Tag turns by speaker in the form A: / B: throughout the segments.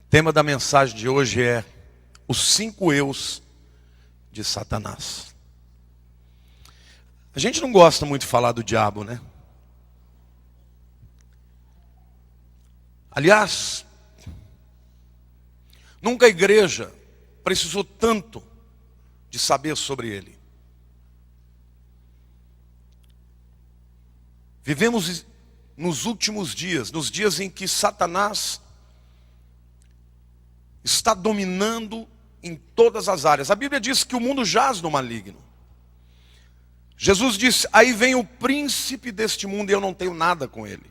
A: tema da mensagem de hoje é os 5 eus de Satanás. A gente não gosta muito de falar do diabo, né? Aliás, nunca a igreja precisou tanto de saber sobre ele. Vivemos nos últimos dias, nos dias em que Satanás está dominando em todas as áreas. A Bíblia diz que o mundo jaz no maligno. Jesus disse: aí vem o príncipe deste mundo e eu não tenho nada com ele.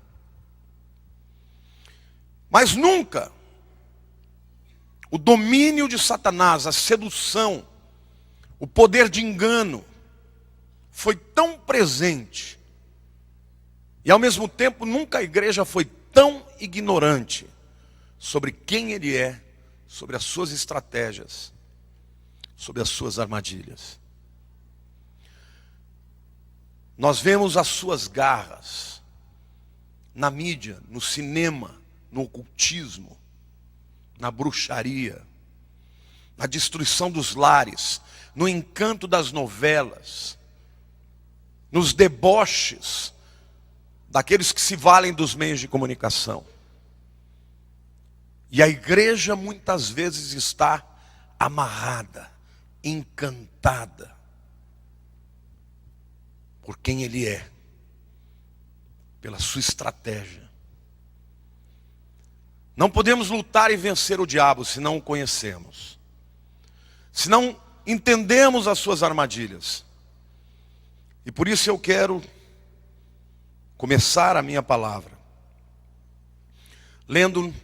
A: Mas nunca o domínio de Satanás, a sedução, o poder de engano foi tão presente. E ao mesmo tempo nunca a igreja foi tão ignorante sobre quem ele é, sobre as suas estratégias, sobre as suas armadilhas. Nós vemos as suas garras na mídia, no cinema, no ocultismo, na bruxaria, na destruição dos lares, no encanto das novelas, nos deboches daqueles que se valem dos meios de comunicação. E a igreja muitas vezes está amarrada, encantada por quem ele é, pela sua estratégia. Não podemos lutar e vencer o diabo se não o conhecemos, se não entendemos as suas armadilhas. E por isso eu quero começar a minha palavra lendo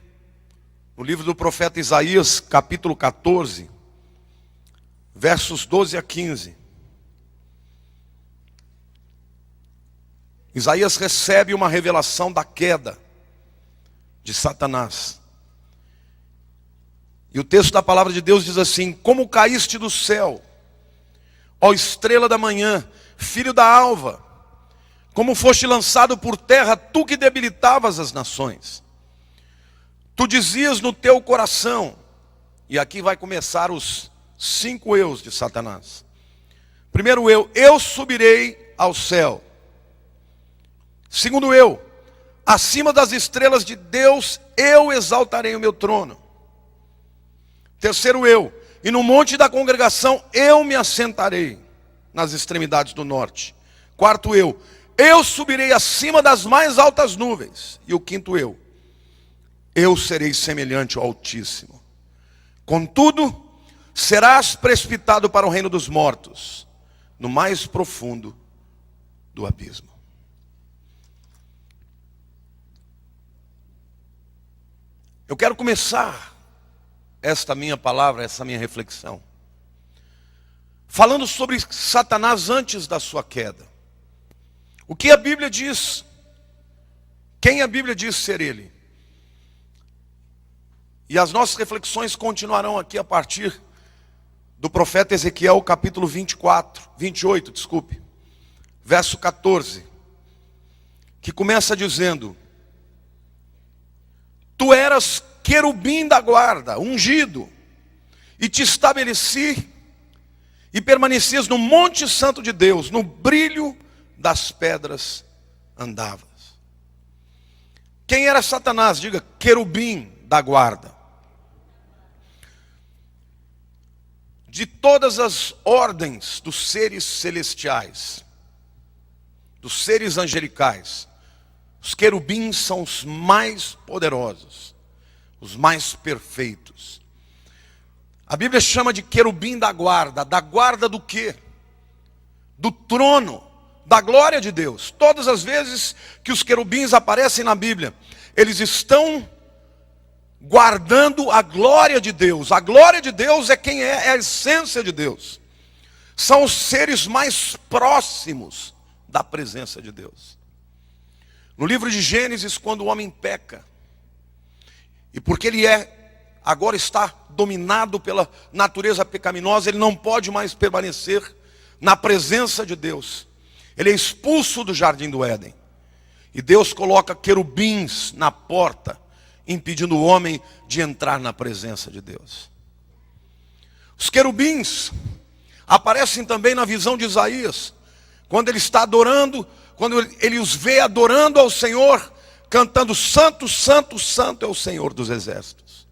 A: no livro do profeta Isaías, capítulo 14, versos 12 a 15. Isaías recebe uma revelação da queda de Satanás. E o texto da palavra de Deus diz assim: como caíste do céu, ó estrela da manhã, filho da alva, como foste lançado por terra, tu que debilitavas as nações. Tu dizias no teu coração, e aqui vai começar os 5 eus de Satanás. Primeiro eu subirei ao céu. Segundo eu, acima das estrelas de Deus, eu exaltarei o meu trono. Terceiro eu, e no monte da congregação eu me assentarei nas extremidades do norte. Quarto eu subirei acima das mais altas nuvens. E o quinto eu serei semelhante ao Altíssimo. Contudo, serás precipitado para o reino dos mortos, no mais profundo do abismo. Eu quero começar esta minha palavra, essa minha reflexão, falando sobre Satanás antes da sua queda. O que a Bíblia diz? Quem a Bíblia diz ser ele? E as nossas reflexões continuarão aqui a partir do profeta Ezequiel, capítulo 28, verso 14, que começa dizendo: tu eras querubim da guarda, ungido, e te estabeleci, e permanecias no monte santo de Deus, no brilho das pedras andavas. Quem era Satanás? Diga: querubim da guarda. De todas as ordens dos seres celestiais, dos seres angelicais, os querubins são os mais poderosos, os mais perfeitos. A Bíblia chama de querubim da guarda do quê? Do trono, da glória de Deus. Todas as vezes que os querubins aparecem na Bíblia, eles estão guardando a glória de Deus. A glória de Deus é quem é a essência de Deus. São os seres mais próximos da presença de Deus. No livro de Gênesis, quando o homem peca, e porque ele agora está dominado pela natureza pecaminosa, ele não pode mais permanecer na presença de Deus. Ele é expulso do jardim do Éden. E Deus coloca querubins na porta impedindo o homem de entrar na presença de Deus. Os querubins aparecem também na visão de Isaías, quando ele está adorando, quando ele os vê adorando ao Senhor, cantando santo, santo, santo é o Senhor dos exércitos.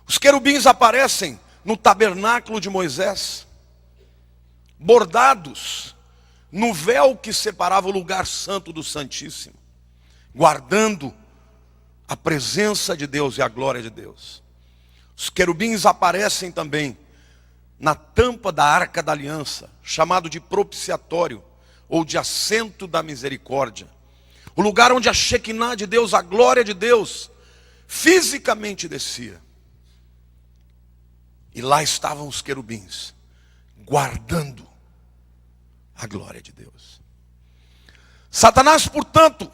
A: Os querubins aparecem no tabernáculo de Moisés, bordados no véu que separava o lugar santo do Santíssimo, guardando a presença de Deus e a glória de Deus. Os querubins aparecem também na tampa da arca da aliança, chamado de propiciatório, ou de assento da misericórdia. O lugar onde a Shekinah de Deus, a glória de Deus, fisicamente descia. E lá estavam os querubins, guardando a glória de Deus. Satanás, portanto,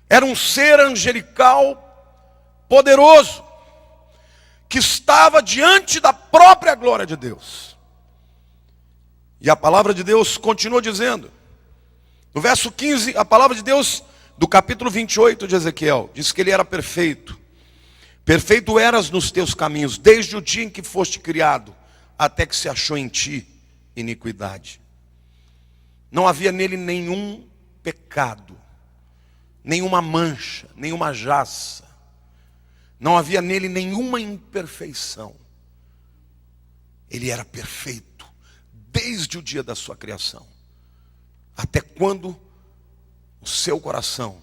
A: era um ser angelical poderoso, que estava diante da própria glória de Deus. E a palavra de Deus continua dizendo, no verso 15, a palavra de Deus do capítulo 28 de Ezequiel, diz que ele era perfeito. Perfeito eras nos teus caminhos, desde o dia em que foste criado, até que se achou em ti iniquidade. Não havia nele nenhum pecado, nenhuma mancha, nenhuma jaça. Não havia nele nenhuma imperfeição. Ele era perfeito, desde o dia da sua criação, até quando o seu coração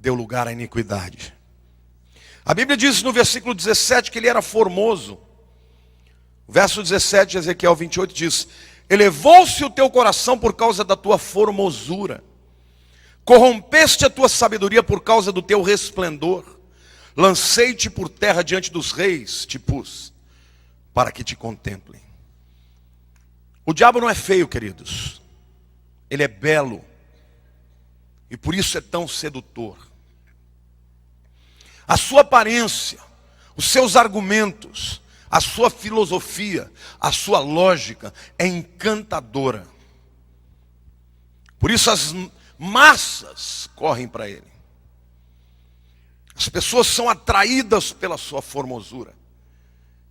A: deu lugar à iniquidade. A Bíblia diz no versículo 17 que ele era formoso. O verso 17 de Ezequiel 28 diz: elevou-se o teu coração por causa da tua formosura, corrompeste a tua sabedoria por causa do teu resplendor. Lancei-te por terra diante dos reis, te pus, para que te contemplem. O diabo não é feio, queridos. Ele é belo. E por isso é tão sedutor. A sua aparência, os seus argumentos, a sua filosofia, a sua lógica é encantadora. Por isso as massas correm para ele. As pessoas são atraídas pela sua formosura,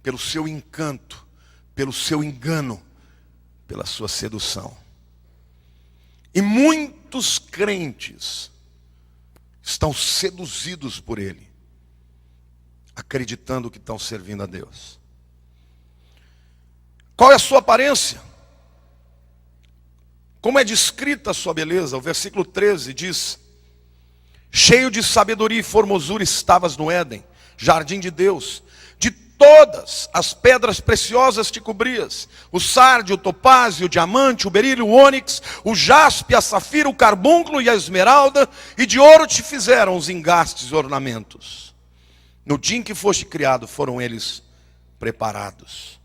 A: pelo seu encanto, pelo seu engano, pela sua sedução. E muitos crentes estão seduzidos por ele, acreditando que estão servindo a Deus. Qual é a sua aparência? Como é descrita a sua beleza? O versículo 13 diz: cheio de sabedoria e formosura estavas no Éden, jardim de Deus. De todas as pedras preciosas te cobrias: o sárdio, o topázio, o diamante, o berílio, o ônix, o jaspe, a safira, o carbúnculo e a esmeralda, e de ouro te fizeram os engastes e ornamentos. No dia em que foste criado foram eles preparados.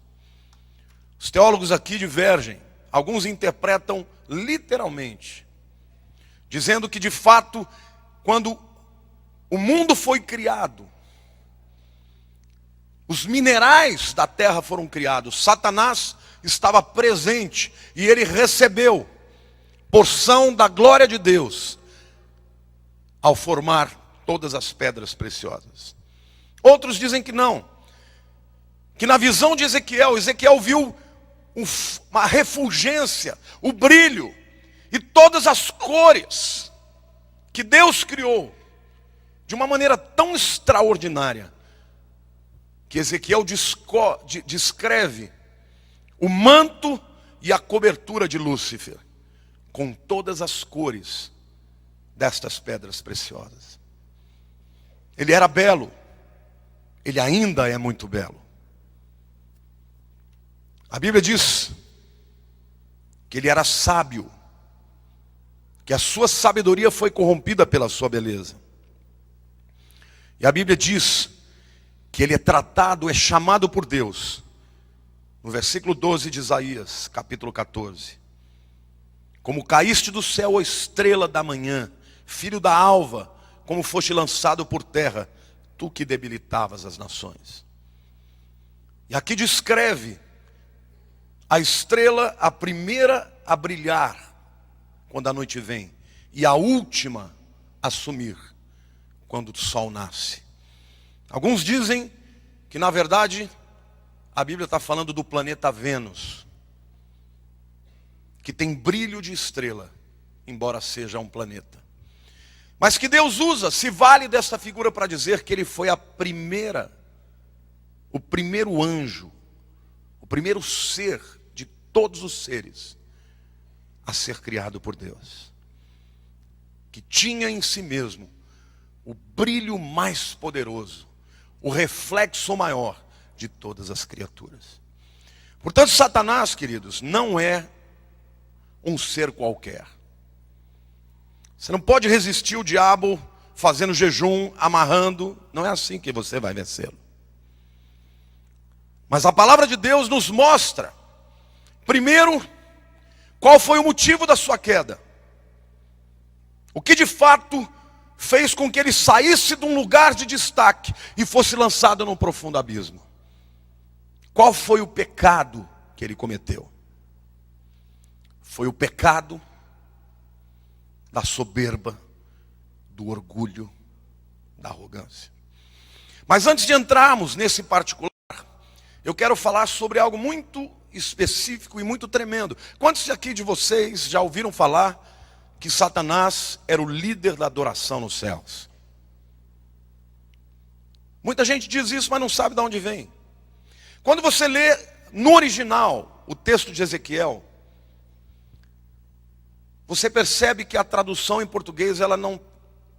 A: Os teólogos aqui divergem. Alguns interpretam literalmente, dizendo que de fato, quando o mundo foi criado, os minerais da terra foram criados. Satanás estava presente e ele recebeu porção da glória de Deus ao formar todas as pedras preciosas. Outros dizem que não, que na visão de Ezequiel, Ezequiel viu uma refulgência, o brilho e todas as cores que Deus criou de uma maneira tão extraordinária, que Ezequiel descreve o manto e a cobertura de Lúcifer, com todas as cores destas pedras preciosas. Ele era belo, ele ainda é muito belo. A Bíblia diz que ele era sábio, que a sua sabedoria foi corrompida pela sua beleza. E a Bíblia diz que ele é tratado, é chamado por Deus, no versículo 12 de Isaías, capítulo 14. Como caíste do céu, ó estrela da manhã, filho da alva, como foste lançado por terra, tu que debilitavas as nações. E aqui descreve a estrela, a primeira a brilhar quando a noite vem, e a última a sumir quando o sol nasce. Alguns dizem que, na verdade, a Bíblia está falando do planeta Vênus, que tem brilho de estrela, embora seja um planeta. Mas que Deus usa, se vale dessa figura para dizer que ele foi o primeiro anjo, o primeiro ser de todos os seres a ser criado por Deus, que tinha em si mesmo o brilho mais poderoso, o reflexo maior de todas as criaturas. Portanto, Satanás, queridos, não é um ser qualquer. Você não pode resistir o diabo fazendo jejum, amarrando. Não é assim que você vai vencê-lo. Mas a palavra de Deus nos mostra, primeiro, qual foi o motivo da sua queda. O que de fato fez com que ele saísse de um lugar de destaque e fosse lançado num profundo abismo. Qual foi o pecado que ele cometeu? Foi o pecado da soberba, do orgulho, da arrogância. Mas antes de entrarmos nesse particular, eu quero falar sobre algo muito específico e muito tremendo. Quantos aqui de vocês já ouviram falar que Satanás era o líder da adoração nos céus? Muita gente diz isso, mas não sabe de onde vem. Quando você lê no original o texto de Ezequiel, você percebe que a tradução em português, ela não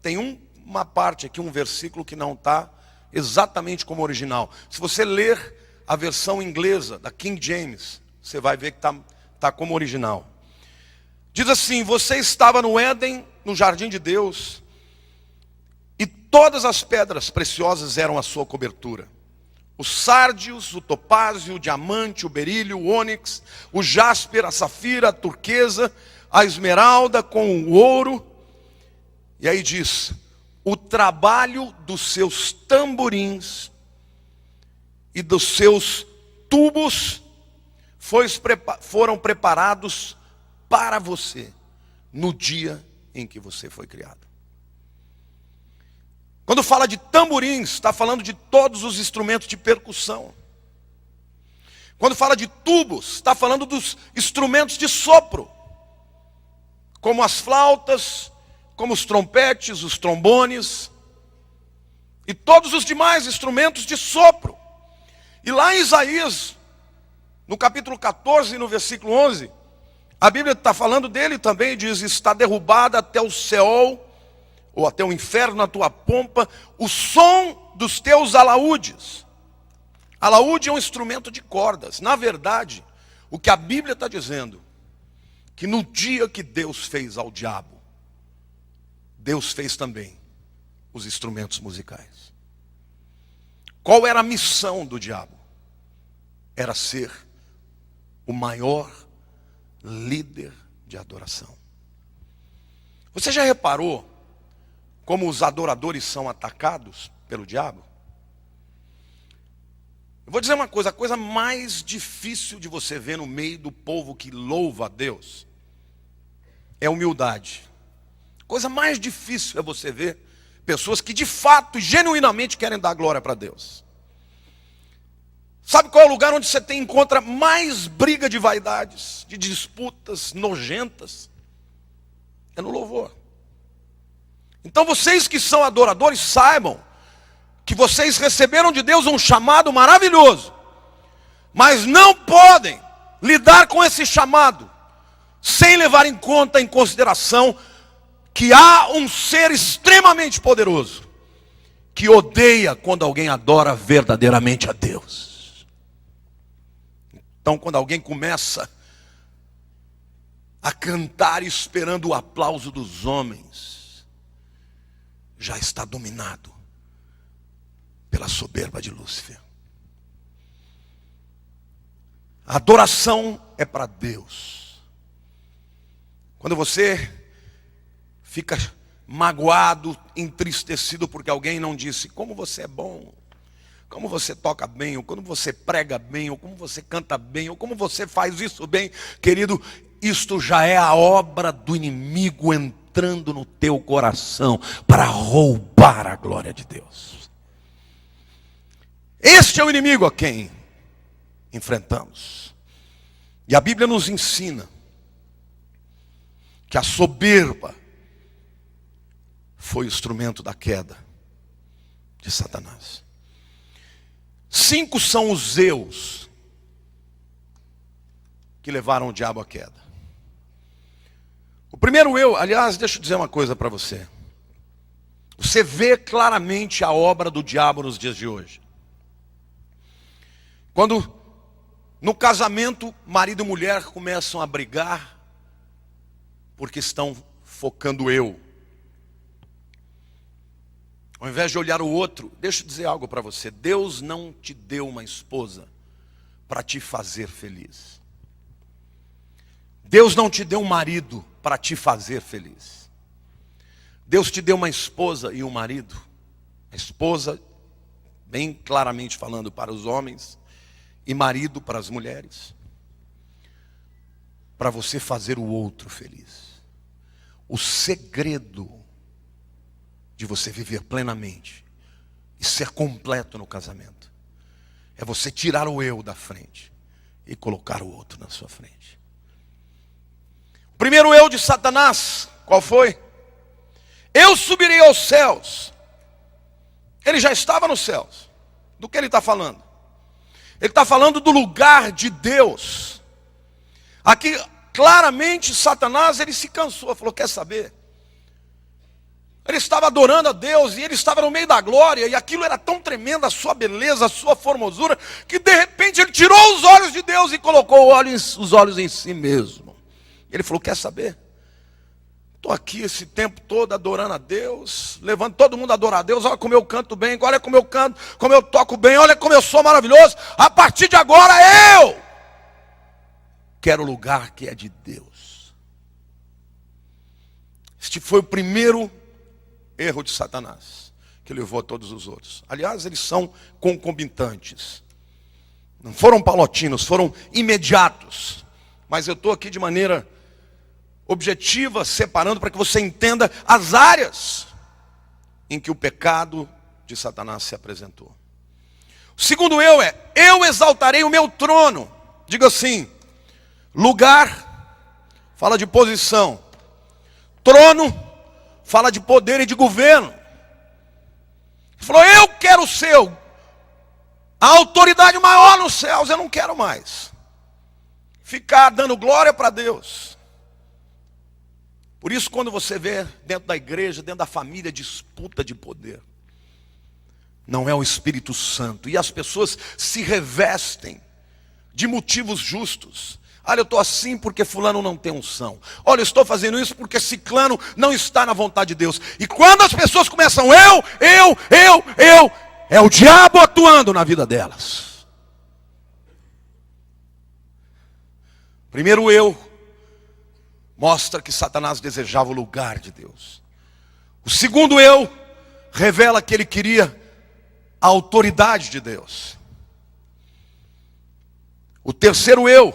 A: tem uma parte aqui, um versículo que não está exatamente como o original. Se você ler a versão inglesa da King James, você vai ver que está como original. Diz assim: você estava no Éden, no jardim de Deus, e todas as pedras preciosas eram a sua cobertura. O sárdios, o topázio, o diamante, o berílio, o ônix, o jasper, a safira, a turquesa, a esmeralda com o ouro. E aí diz: o trabalho dos seus tamborins e dos seus tubos foram preparados para você no dia em que você foi criado. Quando fala de tamborins, está falando de todos os instrumentos de percussão. Quando fala de tubos, está falando dos instrumentos de sopro, como as flautas, como os trompetes, os trombones e todos os demais instrumentos de sopro. E lá em Isaías, no capítulo 14, no versículo 11, a Bíblia está falando dele também, diz: está derrubada até o Seol, ou até o inferno na tua pompa, o som dos teus alaúdes. Alaúde é um instrumento de cordas. Na verdade, o que a Bíblia está dizendo, que no dia que Deus fez ao diabo, Deus fez também os instrumentos musicais. Qual era a missão do diabo? Era ser o maior líder de adoração. Você já reparou como os adoradores são atacados pelo diabo? Eu vou dizer uma coisa: a coisa mais difícil de você ver no meio do povo que louva a Deus é humildade. A coisa mais difícil é você ver pessoas que de fato e genuinamente querem dar glória para Deus. Sabe qual é o lugar onde você encontra mais briga de vaidades, de disputas nojentas? É no louvor. Então vocês que são adoradores, saibam que vocês receberam de Deus um chamado maravilhoso, mas não podem lidar com esse chamado sem levar em consideração que há um ser extremamente poderoso que odeia quando alguém adora verdadeiramente a Deus. Então, quando alguém começa a cantar esperando o aplauso dos homens, já está dominado pela soberba de Lúcifer. A adoração é para Deus. Quando você fica magoado, entristecido porque alguém não disse como você é bom, como você toca bem, ou como você prega bem, ou como você canta bem, ou como você faz isso bem, querido, isto já é a obra do inimigo entrando no teu coração para roubar contemplar a glória de Deus. Este é o inimigo a quem enfrentamos. E a Bíblia nos ensina que a soberba foi o instrumento da queda de Satanás. 5 são os eus que levaram o diabo à queda. O primeiro eu, aliás, deixa eu dizer uma coisa para você. Você vê claramente a obra do diabo nos dias de hoje. Quando no casamento, marido e mulher começam a brigar porque estão focando eu. Ao invés de olhar o outro, deixa eu dizer algo para você. Deus não te deu uma esposa para te fazer feliz. Deus não te deu um marido para te fazer feliz. Deus te deu uma esposa e um marido. A esposa, bem claramente falando para os homens, e marido para as mulheres. Para você fazer o outro feliz. O segredo de você viver plenamente e ser completo no casamento é você tirar o eu da frente e colocar o outro na sua frente. O primeiro eu de Satanás, qual foi? Eu subirei aos céus. Ele já estava nos céus. Do que ele está falando? Ele está falando do lugar de Deus. Aqui, claramente, Satanás, ele se cansou, falou, quer saber? Ele estava adorando a Deus e ele estava no meio da glória, e aquilo era tão tremendo, a sua beleza, a sua formosura, que de repente ele tirou os olhos de Deus e colocou os olhos em si mesmo. Ele falou, quer saber? Estou aqui esse tempo todo adorando a Deus, levando todo mundo a adorar a Deus. Olha como eu canto bem, olha como eu canto, como eu toco bem, olha como eu sou maravilhoso. A partir de agora eu quero o lugar que é de Deus. Este foi o primeiro erro de Satanás, que levou a todos os outros. Aliás, eles são concomitantes. Não foram paulatinos, foram imediatos. Mas eu estou aqui de maneira objetiva, separando para que você entenda as áreas em que o pecado de Satanás se apresentou. O segundo eu é, eu exaltarei o meu trono. Diga assim, lugar, fala de posição. Trono, fala de poder e de governo. Ele falou, eu quero ser a autoridade maior nos céus, eu não quero mais ficar dando glória para Deus. Por isso, quando você vê dentro da igreja, dentro da família, disputa de poder, não é o Espírito Santo. E as pessoas se revestem de motivos justos. Olha, eu estou assim porque fulano não tem unção. Olha, eu estou fazendo isso porque ciclano não está na vontade de Deus. E quando as pessoas começam eu, é o diabo atuando na vida delas. Primeiro eu mostra que Satanás desejava o lugar de Deus. O segundo eu revela que ele queria a autoridade de Deus. O terceiro eu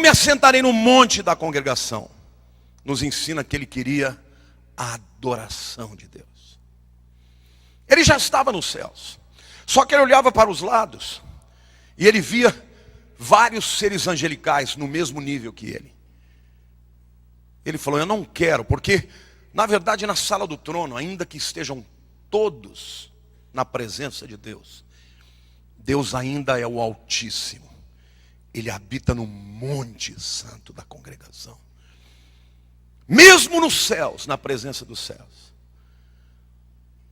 A: me assentarei no monte da congregação, nos ensina que ele queria a adoração de Deus. Ele já estava nos céus, só que ele olhava para os lados e ele via vários seres angelicais no mesmo nível que ele. Ele falou, eu não quero, porque na verdade na sala do trono, ainda que estejam todos na presença de Deus, Deus ainda é o Altíssimo. Ele habita no monte santo da congregação. Mesmo nos céus, na presença dos céus,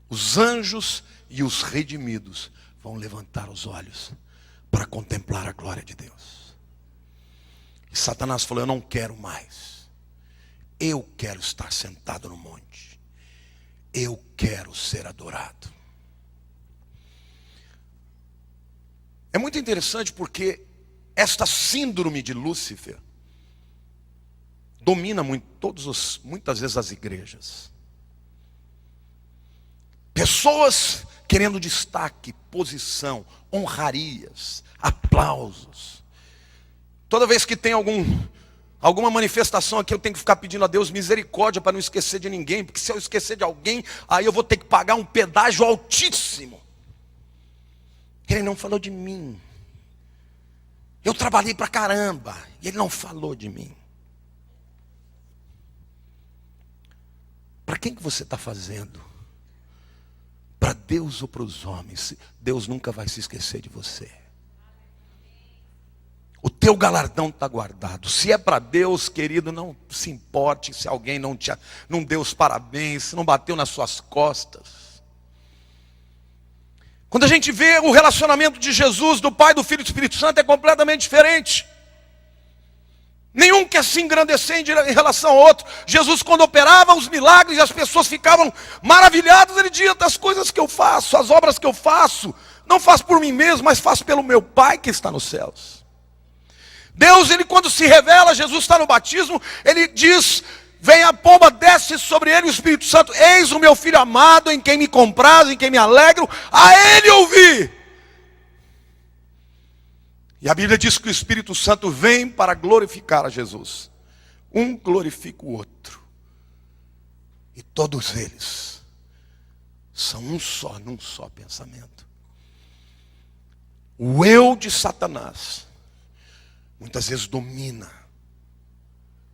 A: os anjos e os redimidos vão levantar os olhos para contemplar a glória de Deus. E Satanás falou, eu não quero mais. Eu quero estar sentado no monte. Eu quero ser adorado. É muito interessante porque esta síndrome de Lúcifer domina muitas vezes as igrejas. Pessoas querendo destaque, posição, honrarias, aplausos. Toda vez que tem Alguma manifestação aqui eu tenho que ficar pedindo a Deus misericórdia para não esquecer de ninguém, porque se eu esquecer de alguém, aí eu vou ter que pagar um pedágio altíssimo. Ele não falou de mim. Eu trabalhei pra caramba e ele não falou de mim. Para quem que você está fazendo? Para Deus ou para os homens? Deus nunca vai se esquecer de você. O teu galardão está guardado. Se é para Deus, querido, não se importe se alguém não deu os parabéns, se não bateu nas suas costas. Quando a gente vê o relacionamento de Jesus, do Pai, do Filho e do Espírito Santo, é completamente diferente. Nenhum quer se engrandecer em relação ao outro. Jesus, quando operava os milagres e as pessoas ficavam maravilhadas, ele dizia: das coisas que eu faço, as obras que eu faço, não faço por mim mesmo, mas faço pelo meu Pai que está nos céus. Deus, ele quando se revela, Jesus está no batismo, ele diz: vem a pomba, desce sobre ele o Espírito Santo. Eis o meu filho amado, em quem me compraz, em quem me alegro, a ele ouvi. E a Bíblia diz que o Espírito Santo vem para glorificar a Jesus. Um glorifica o outro. E todos eles são um só, num só pensamento. O eu de Satanás muitas vezes domina.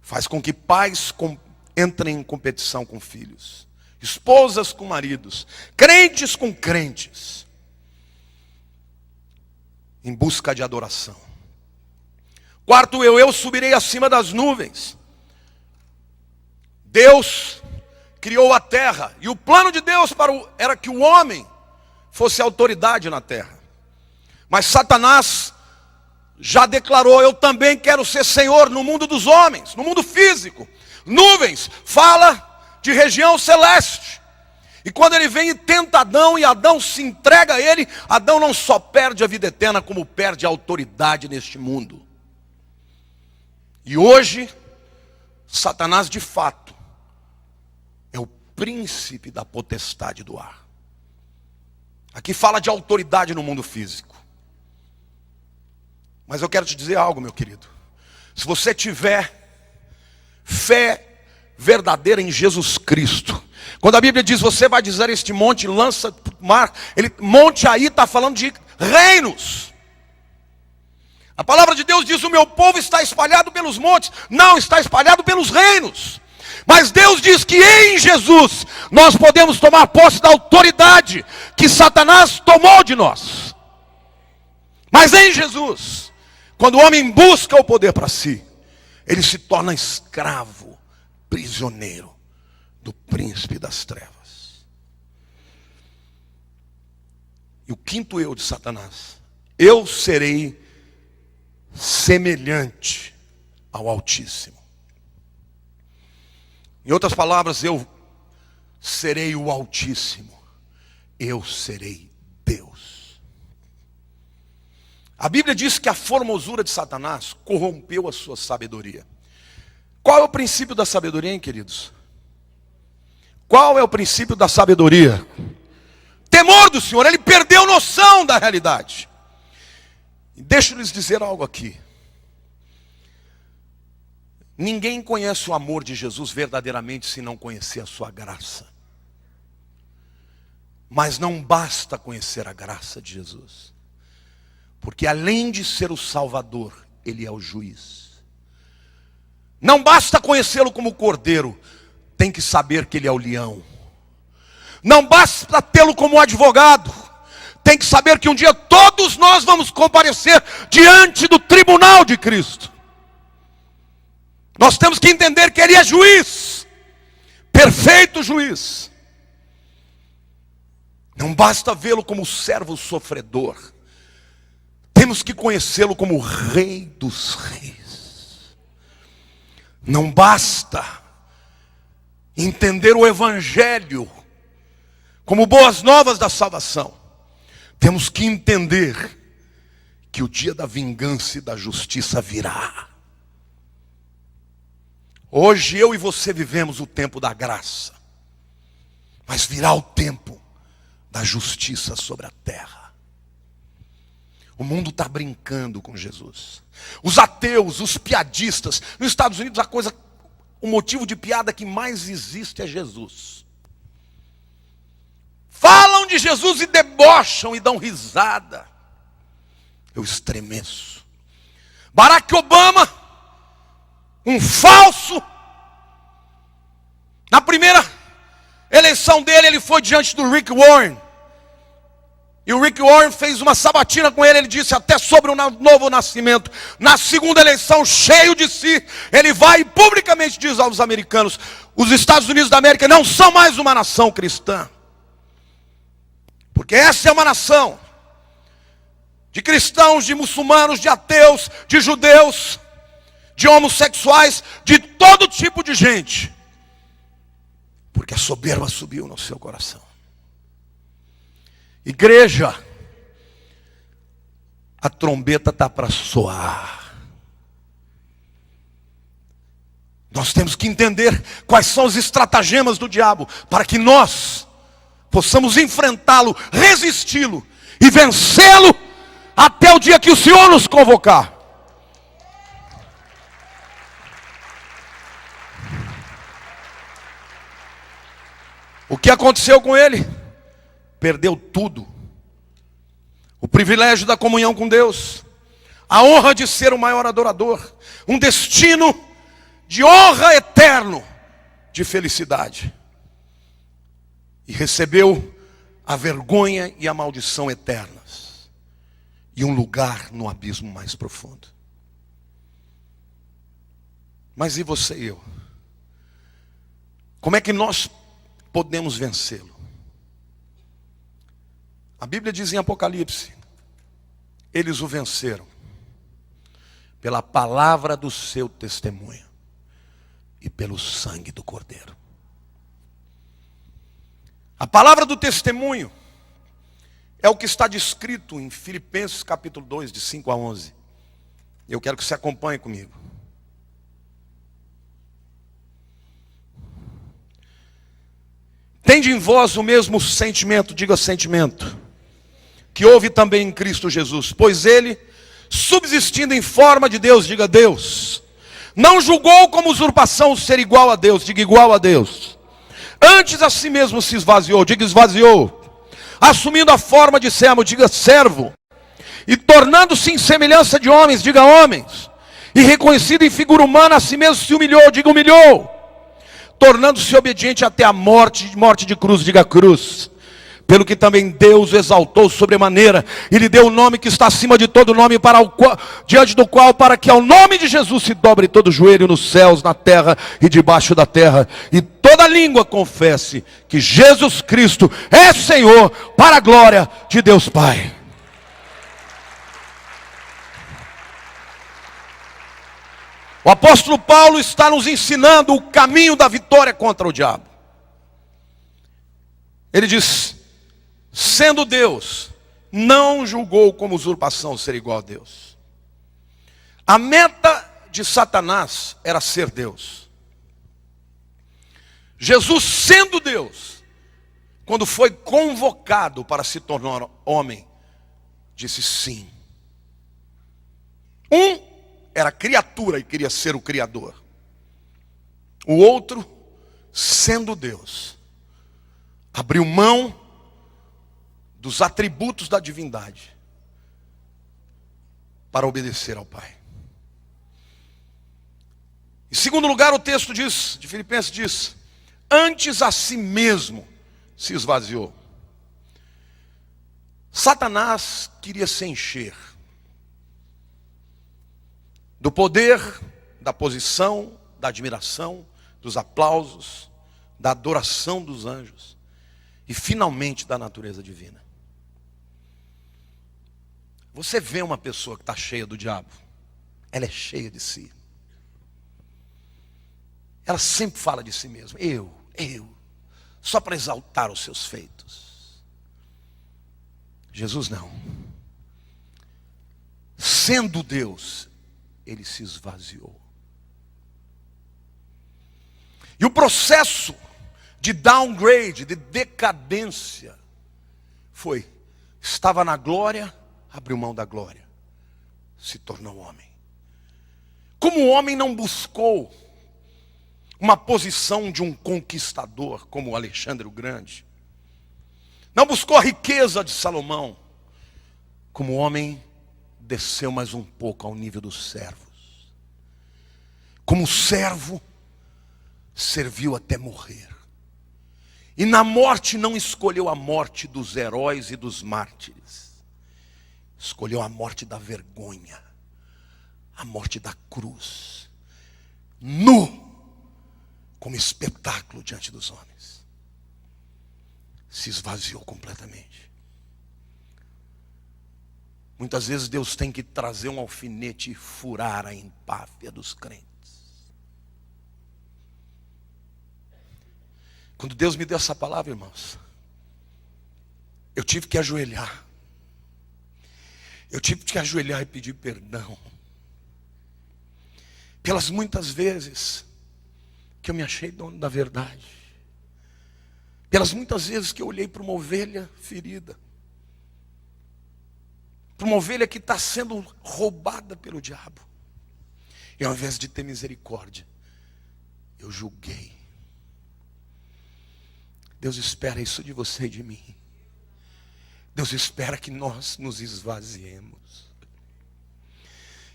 A: Faz com que pais entrem em competição com filhos, esposas com maridos, crentes com crentes, em busca de adoração. Quarto eu subirei acima das nuvens. Deus criou a terra, e o plano de Deus era que o homem fosse autoridade na terra. Mas Satanás já declarou: eu também quero ser Senhor no mundo dos homens, no mundo físico. Nuvens fala de região celeste. E quando ele vem e tenta Adão, e Adão se entrega a ele, Adão não só perde a vida eterna, como perde a autoridade neste mundo. E hoje, Satanás de fato é o príncipe da potestade do ar. Aqui fala de autoridade no mundo físico. Mas eu quero te dizer algo, meu querido. Se você tiver fé verdadeira em Jesus Cristo, quando a Bíblia diz: você vai dizer este monte, lança para o mar, monte aí está falando de reinos. A palavra de Deus diz: o meu povo está espalhado pelos montes. Não, está espalhado pelos reinos. Mas Deus diz que em Jesus nós podemos tomar posse da autoridade que Satanás tomou de nós. Mas em Jesus, quando o homem busca o poder para si, ele se torna escravo, prisioneiro do príncipe das trevas. E o quinto eu de Satanás: eu serei semelhante ao Altíssimo. Em outras palavras, eu serei o Altíssimo, eu serei Deus. A Bíblia diz que a formosura de Satanás corrompeu a sua sabedoria. Qual é o princípio da sabedoria, hein, queridos? Qual é o princípio da sabedoria? Temor do Senhor. Ele perdeu noção da realidade. E deixa eu lhes dizer algo aqui. Ninguém conhece o amor de Jesus verdadeiramente se não conhecer a sua graça. Mas não basta conhecer a graça de Jesus, porque além de ser o Salvador, Ele é o juiz. Não basta conhecê-lo como Cordeiro, tem que saber que Ele é o leão. Não basta tê-lo como advogado, tem que saber que um dia todos nós vamos comparecer diante do tribunal de Cristo. Nós temos que entender que Ele é juiz, perfeito juiz. Não basta vê-lo como servo sofredor, temos que conhecê-lo como Rei dos Reis. Não basta entender o Evangelho como boas novas da salvação, temos que entender que o dia da vingança e da justiça virá. Hoje eu e você vivemos o tempo da graça, mas virá o tempo da justiça sobre a terra. O mundo está brincando com Jesus. Os ateus, os piadistas. Nos Estados Unidos o motivo de piada que mais existe é Jesus. Falam de Jesus e debocham e dão risada. Eu estremeço. Barack Obama, um falso. Na primeira eleição dele, ele foi diante do Rick Warren. E o Rick Warren fez uma sabatina com ele. Ele disse até sobre o novo nascimento. Na segunda eleição, cheio de si, ele vai e publicamente diz aos americanos: os Estados Unidos da América não são mais uma nação cristã. Porque essa é uma nação de cristãos, de muçulmanos, de ateus, de judeus, de homossexuais, de todo tipo de gente. Porque a soberba subiu no seu coração. Igreja, a trombeta está para soar. Nós temos que entender quais são os estratagemas do diabo, para que nós possamos enfrentá-lo, resisti-lo e vencê-lo até o dia que o Senhor nos convocar. O que aconteceu com ele? Perdeu tudo. O privilégio da comunhão com Deus, a honra de ser o maior adorador, um destino de honra eterno, de felicidade. E recebeu a vergonha e a maldição eternas, e um lugar no abismo mais profundo. Mas e você e eu? Como é que nós podemos vencê-lo? A Bíblia diz em Apocalipse: eles o venceram pela palavra do seu testemunho e pelo sangue do Cordeiro. A palavra do testemunho é o que está descrito em Filipenses capítulo 2, de 5 a 11. Eu quero que você acompanhe comigo. Tende em vós o mesmo sentimento, diga sentimento, que houve também em Cristo Jesus. Pois ele, subsistindo em forma de Deus, diga Deus, não julgou como usurpação ser igual a Deus, diga igual a Deus. Antes a si mesmo se esvaziou, diga esvaziou. Assumindo a forma de servo, diga servo. E tornando-se em semelhança de homens, diga homens. E reconhecido em figura humana, a si mesmo se humilhou, diga humilhou. Tornando-se obediente até a morte, morte de cruz, diga cruz. Pelo que também Deus o exaltou sobremaneira, e lhe deu o nome que está acima de todo nome, diante do qual, para que ao nome de Jesus se dobre todo joelho nos céus, na terra e debaixo da terra, e toda língua confesse que Jesus Cristo é Senhor, para a glória de Deus Pai. O apóstolo Paulo está nos ensinando o caminho da vitória contra o diabo. Ele diz: sendo Deus, não julgou como usurpação ser igual a Deus. A meta de Satanás era ser Deus. Jesus, sendo Deus, quando foi convocado para se tornar homem, disse sim. Um era criatura e queria ser o Criador. O outro, sendo Deus, abriu mão dos atributos da divindade para obedecer ao Pai. Em segundo lugar, o texto diz, de Filipenses diz: antes a si mesmo se esvaziou. Satanás queria se encher do poder, da posição, da admiração, dos aplausos, da adoração dos anjos e finalmente da natureza divina. Você vê uma pessoa que está cheia do diabo, ela é cheia de si. Ela sempre fala de si mesma, eu, só para exaltar os seus feitos. Jesus não. Sendo Deus, ele se esvaziou. E o processo de downgrade, de decadência, estava na glória, abriu mão da glória, se tornou homem. Como o homem não buscou uma posição de um conquistador, como Alexandre o Grande, não buscou a riqueza de Salomão, como o homem desceu mais um pouco ao nível dos servos. Como servo, serviu até morrer. E na morte não escolheu a morte dos heróis e dos mártires. Escolheu a morte da vergonha, a morte da cruz, nu, como espetáculo diante dos homens. Se esvaziou completamente. Muitas vezes Deus tem que trazer um alfinete e furar a empáfia dos crentes. Quando Deus me deu essa palavra, irmãos, eu tive que ajoelhar. Eu tive que ajoelhar e pedir perdão pelas muitas vezes que eu me achei dono da verdade. Pelas muitas vezes que eu olhei para uma ovelha ferida, para uma ovelha que está sendo roubada pelo diabo, e ao invés de ter misericórdia, eu julguei. Deus espera isso de você e de mim. Deus espera que nós nos esvaziemos,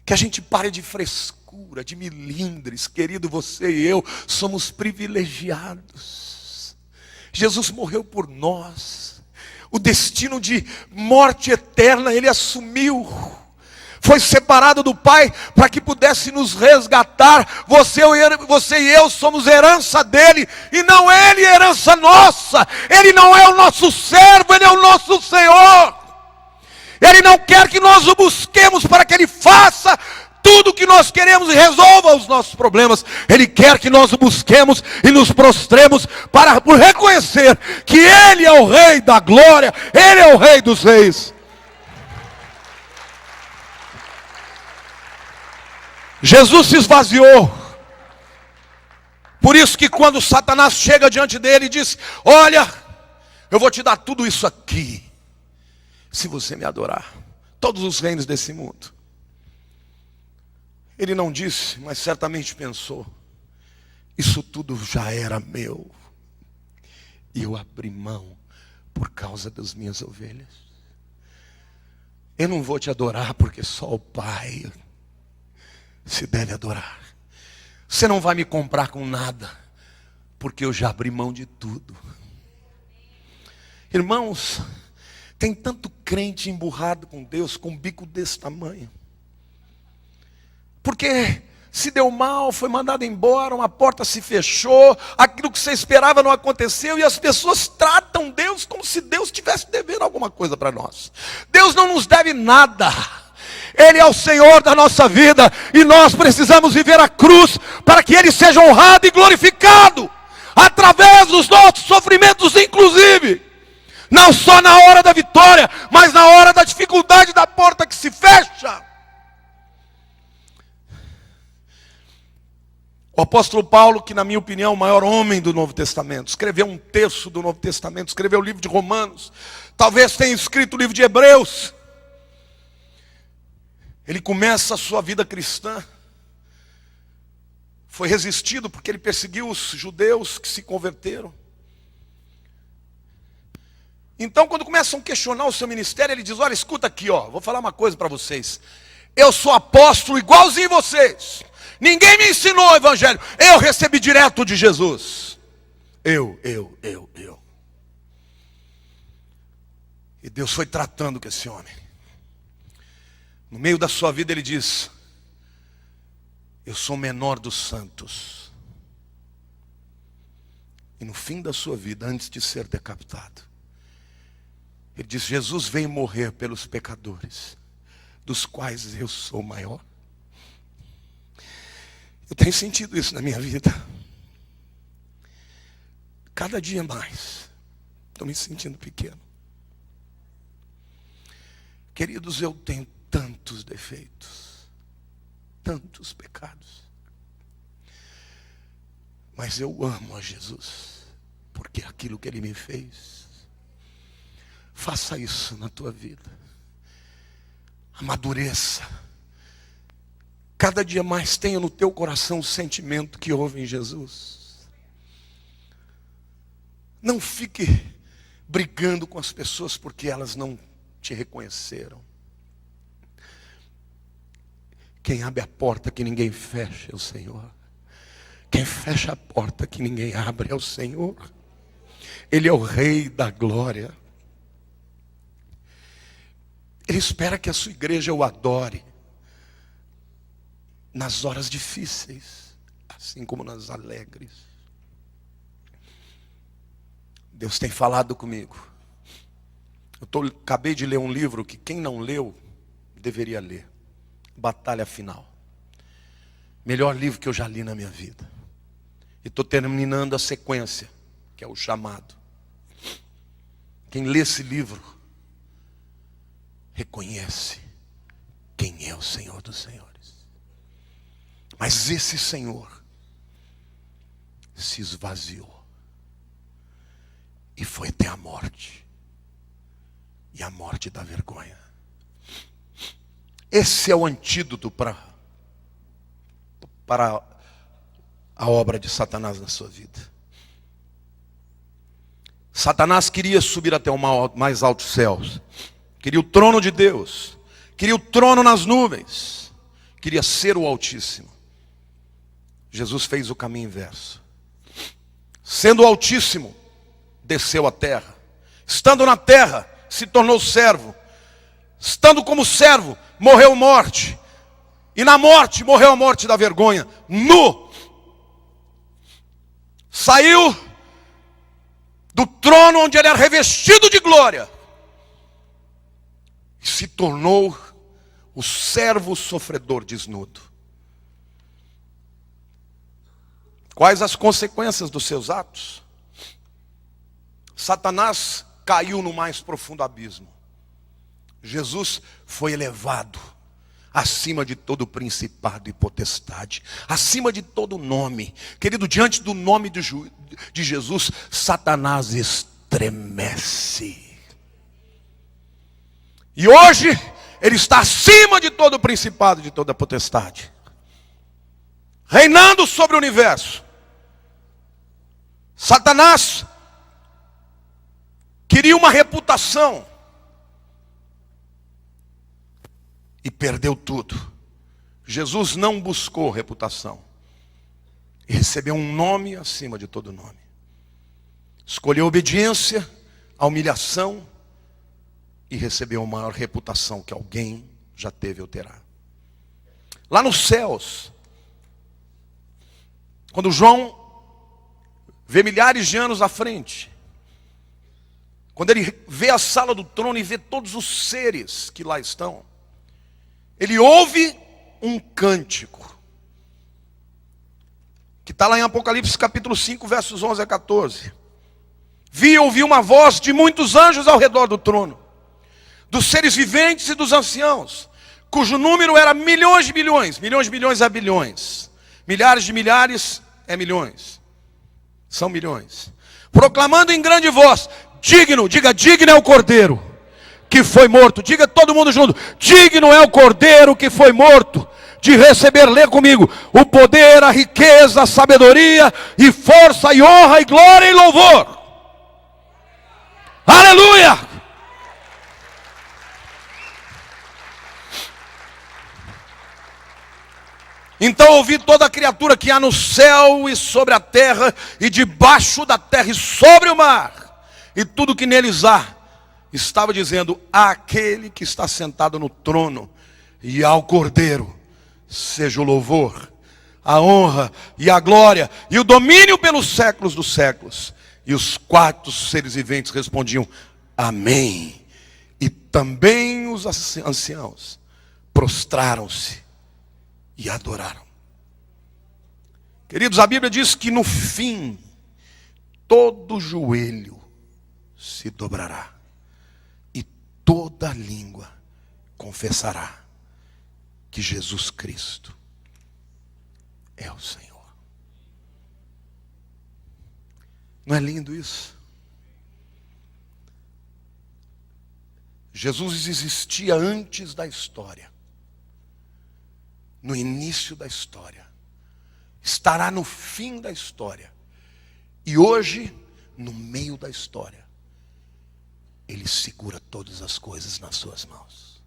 A: que a gente pare de frescura, de milindres. Querido, você e eu somos privilegiados. Jesus morreu por nós. O destino de morte eterna Ele assumiu. Foi separado do Pai para que pudesse nos resgatar. Você e eu somos herança dele, e não Ele herança nossa. Ele não é o nosso servo, Ele é o nosso Senhor. Ele não quer que nós o busquemos para que Ele faça tudo o que nós queremos e resolva os nossos problemas. Ele quer que nós o busquemos e nos prostremos para reconhecer que Ele é o Rei da glória, Ele é o Rei dos reis. Jesus se esvaziou. Por isso que quando Satanás chega diante dele e diz: olha, eu vou te dar tudo isso aqui, se você me adorar, todos os reinos desse mundo. Ele não disse, mas certamente pensou: isso tudo já era meu, e eu abri mão por causa das minhas ovelhas. Eu não vou te adorar porque só o Pai se deve adorar. Você não vai me comprar com nada, porque eu já abri mão de tudo. Irmãos, tem tanto crente emburrado com Deus, com um bico desse tamanho, porque se deu mal, foi mandado embora, uma porta se fechou, aquilo que você esperava não aconteceu, e as pessoas tratam Deus como se Deus estivesse devendo alguma coisa para nós. Deus não nos deve nada. Ele é o Senhor da nossa vida, e nós precisamos viver a cruz para que Ele seja honrado e glorificado, através dos nossos sofrimentos inclusive. Não só na hora da vitória, mas na hora da dificuldade da porta que se fecha. O apóstolo Paulo, que na minha opinião é o maior homem do Novo Testamento, escreveu um terço do Novo Testamento, escreveu o livro de Romanos, talvez tenha escrito o livro de Hebreus. Ele começa a sua vida cristã, foi resistido porque ele perseguiu os judeus que se converteram. Então, quando começam a questionar o seu ministério, ele diz: olha, escuta aqui, vou falar uma coisa para vocês. Eu sou apóstolo igualzinho vocês. Ninguém me ensinou o evangelho. Eu recebi direto de Jesus. Eu. E Deus foi tratando com esse homem. No meio da sua vida ele diz: eu sou o menor dos santos. E no fim da sua vida, antes de ser decapitado, ele diz: Jesus veio morrer pelos pecadores, dos quais eu sou o maior. Eu tenho sentido isso na minha vida. Cada dia mais, estou me sentindo pequeno. Queridos, eu tenho tantos defeitos, tantos pecados, mas eu amo a Jesus, porque aquilo que Ele me fez. Faça isso na tua vida. Amadureça. Cada dia mais tenha no teu coração o sentimento que houve em Jesus. Não fique brigando com as pessoas porque elas não te reconheceram. Quem abre a porta que ninguém fecha é o Senhor. Quem fecha a porta que ninguém abre é o Senhor. Ele é o Rei da glória. Ele espera que a sua igreja o adore nas horas difíceis, assim como nas alegres. Deus tem falado comigo. Acabei de ler um livro que quem não leu deveria ler. Batalha Final. Melhor livro que eu já li na minha vida. E estou terminando a sequência, que é o chamado. Quem lê esse livro reconhece quem é o Senhor dos Senhores. Mas esse Senhor se esvaziou e foi até a morte, e a morte da vergonha. Esse é o antídoto para a obra de Satanás na sua vida. Satanás queria subir até o mais altos céus, queria o trono de Deus, queria o trono nas nuvens, queria ser o Altíssimo. Jesus fez o caminho inverso. Sendo o Altíssimo, desceu à terra. Estando na terra, se tornou servo. Estando como servo, morreu morte. E na morte, morreu a morte da vergonha. Nu. Saiu do trono onde ele era revestido de glória. E se tornou o servo sofredor desnudo. Quais as consequências dos seus atos? Satanás caiu no mais profundo abismo. Jesus foi elevado acima de todo principado e potestade, acima de todo nome. Querido, diante do nome de Jesus, Satanás estremece. E hoje, ele está acima de todo principado e de toda potestade, reinando sobre o universo. Satanás queria uma reputação e perdeu tudo. Jesus não buscou reputação e recebeu um nome acima de todo nome. Escolheu a obediência, a humilhação e recebeu a maior reputação que alguém já teve ou terá. Lá nos céus, quando João vê milhares de anos à frente, quando ele vê a sala do trono e vê todos os seres que lá estão, ele ouve um cântico, que está lá em Apocalipse capítulo 5, versos 11 a 14. Vi e ouvi uma voz de muitos anjos ao redor do trono, dos seres viventes e dos anciãos, cujo número era milhões de milhões. Milhões de milhões é bilhões. Milhares de milhares é milhões. São milhões. Proclamando em grande voz: digno, diga, digno é o Cordeiro que foi morto. Diga todo mundo junto: digno é o Cordeiro que foi morto de receber, lê comigo, o poder, a riqueza, a sabedoria e força e honra e glória e louvor. Aleluia! Então ouvi toda a criatura que há no céu e sobre a terra e debaixo da terra e sobre o mar, e tudo que neles há, estava dizendo: àquele que está sentado no trono e ao Cordeiro seja o louvor, a honra e a glória e o domínio pelos séculos dos séculos. E os quatro seres viventes respondiam: amém. E também os anciãos prostraram-se e adoraram. Queridos, a Bíblia diz que no fim todo joelho se dobrará e toda língua confessará que Jesus Cristo é o Senhor. Não é lindo isso? Jesus existia antes da história, no início da história, estará no fim da história, e hoje, no meio da história, Ele segura todas as coisas nas suas mãos.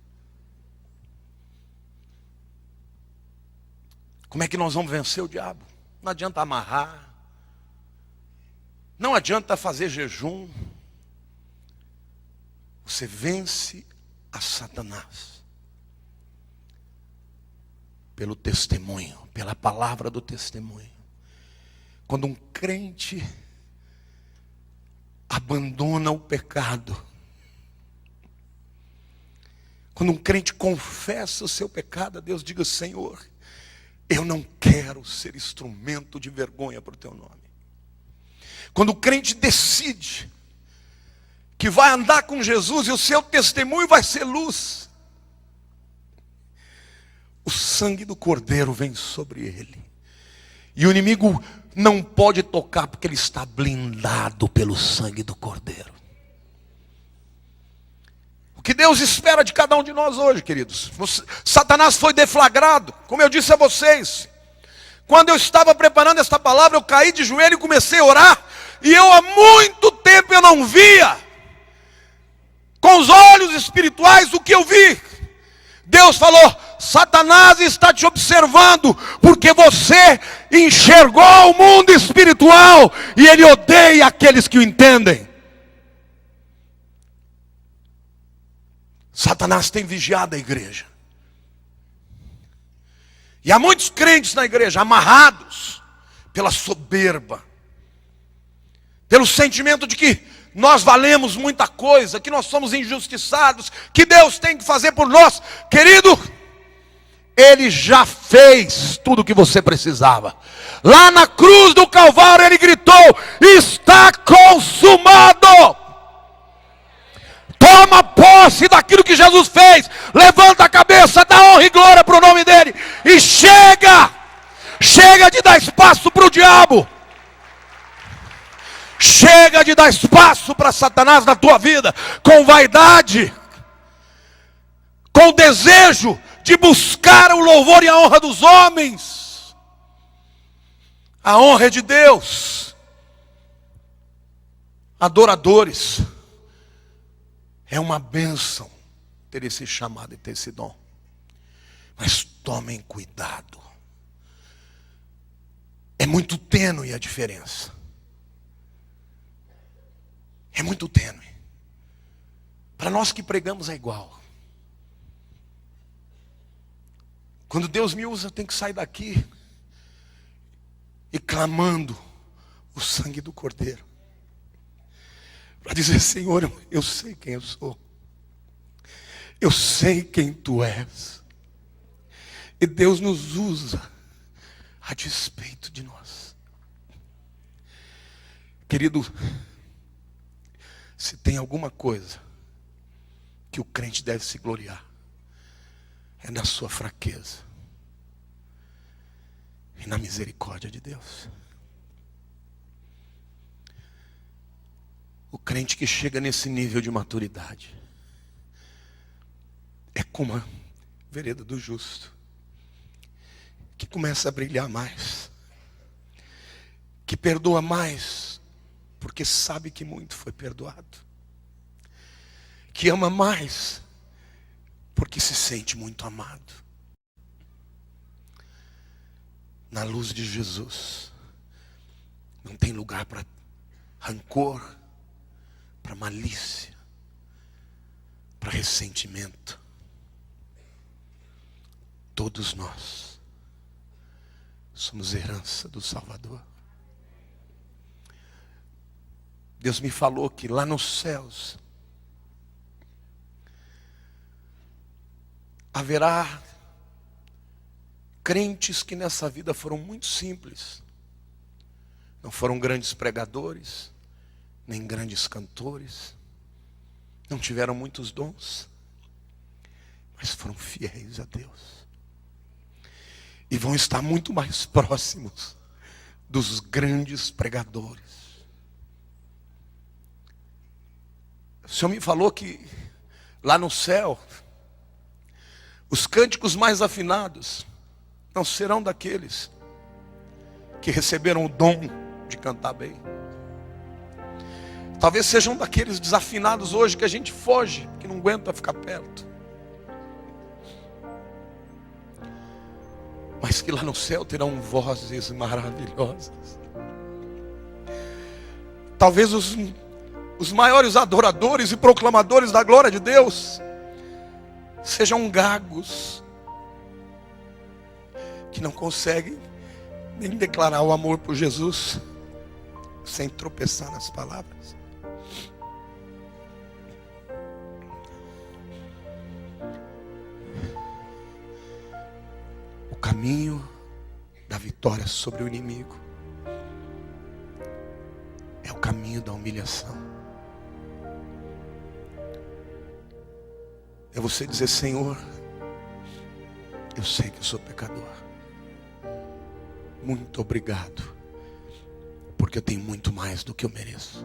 A: Como é que nós vamos vencer o diabo? Não adianta amarrar, não adianta fazer jejum. Você vence a Satanás pelo testemunho, pela palavra do testemunho. Quando um crente abandona o pecado, quando um crente confessa o seu pecado a Deus, diga: Senhor, eu não quero ser instrumento de vergonha para o teu nome. Quando o crente decide que vai andar com Jesus e o seu testemunho vai ser luz, o sangue do Cordeiro vem sobre ele, e o inimigo não pode tocar, porque ele está blindado pelo sangue do Cordeiro. O que Deus espera de cada um de nós hoje, queridos? Satanás foi deflagrado, como eu disse a vocês. Quando eu estava preparando esta palavra, eu caí de joelho e comecei a orar, e eu há muito tempo eu não via com os olhos espirituais o que eu vi. Deus falou: Satanás está te observando, porque você enxergou o mundo espiritual, e ele odeia aqueles que o entendem. Satanás tem vigiado a igreja, e há muitos crentes na igreja amarrados pela soberba, pelo sentimento de que nós valemos muita coisa, que nós somos injustiçados, que Deus tem que fazer por nós. Querido, Ele já fez tudo o que você precisava. Lá na cruz do Calvário Ele gritou: está consumado. Toma posse daquilo que Jesus fez. Levanta a cabeça, dá honra e glória para o nome dEle. E chega de dar espaço para o diabo. Chega de dar espaço para Satanás na tua vida, com vaidade, com desejo de buscar o louvor e a honra dos homens. A honra é de Deus. Adoradores, é uma bênção ter esse chamado e ter esse dom, mas tomem cuidado. É muito tênue a diferença. É muito tênue. Para nós que pregamos é igual. Quando Deus me usa, eu tenho que sair daqui e clamando o sangue do Cordeiro, para dizer: Senhor, eu sei quem eu sou, eu sei quem Tu és, e Deus nos usa a despeito de nós. Querido, se tem alguma coisa que o crente deve se gloriar, é na sua fraqueza e na misericórdia de Deus. O crente que chega nesse nível de maturidade é como a vereda do justo, que começa a brilhar mais, que perdoa mais, porque sabe que muito foi perdoado, que ama mais, porque se sente muito amado. Na luz de Jesus, não tem lugar para rancor, para malícia, para ressentimento. Todos nós somos herança do Salvador. Deus me falou que lá nos céus haverá crentes que nessa vida foram muito simples. Não foram grandes pregadores, nem grandes cantores. Não tiveram muitos dons, mas foram fiéis a Deus. E vão estar muito mais próximos dos grandes pregadores. O Senhor me falou que Lá no céu, os cânticos mais afinados não serão daqueles que receberam o dom de cantar bem. Talvez sejam daqueles desafinados hoje que a gente foge, que não aguenta ficar perto. Mas que lá no céu terão vozes maravilhosas. Talvez os maiores adoradores e proclamadores da glória de Deus sejam gagos, que não conseguem nem declarar o amor por Jesus sem tropeçar nas palavras. O caminho da vitória sobre o inimigo é o caminho da humilhação. É você dizer: Senhor, eu sei que eu sou pecador. Muito obrigado, porque eu tenho muito mais do que eu mereço.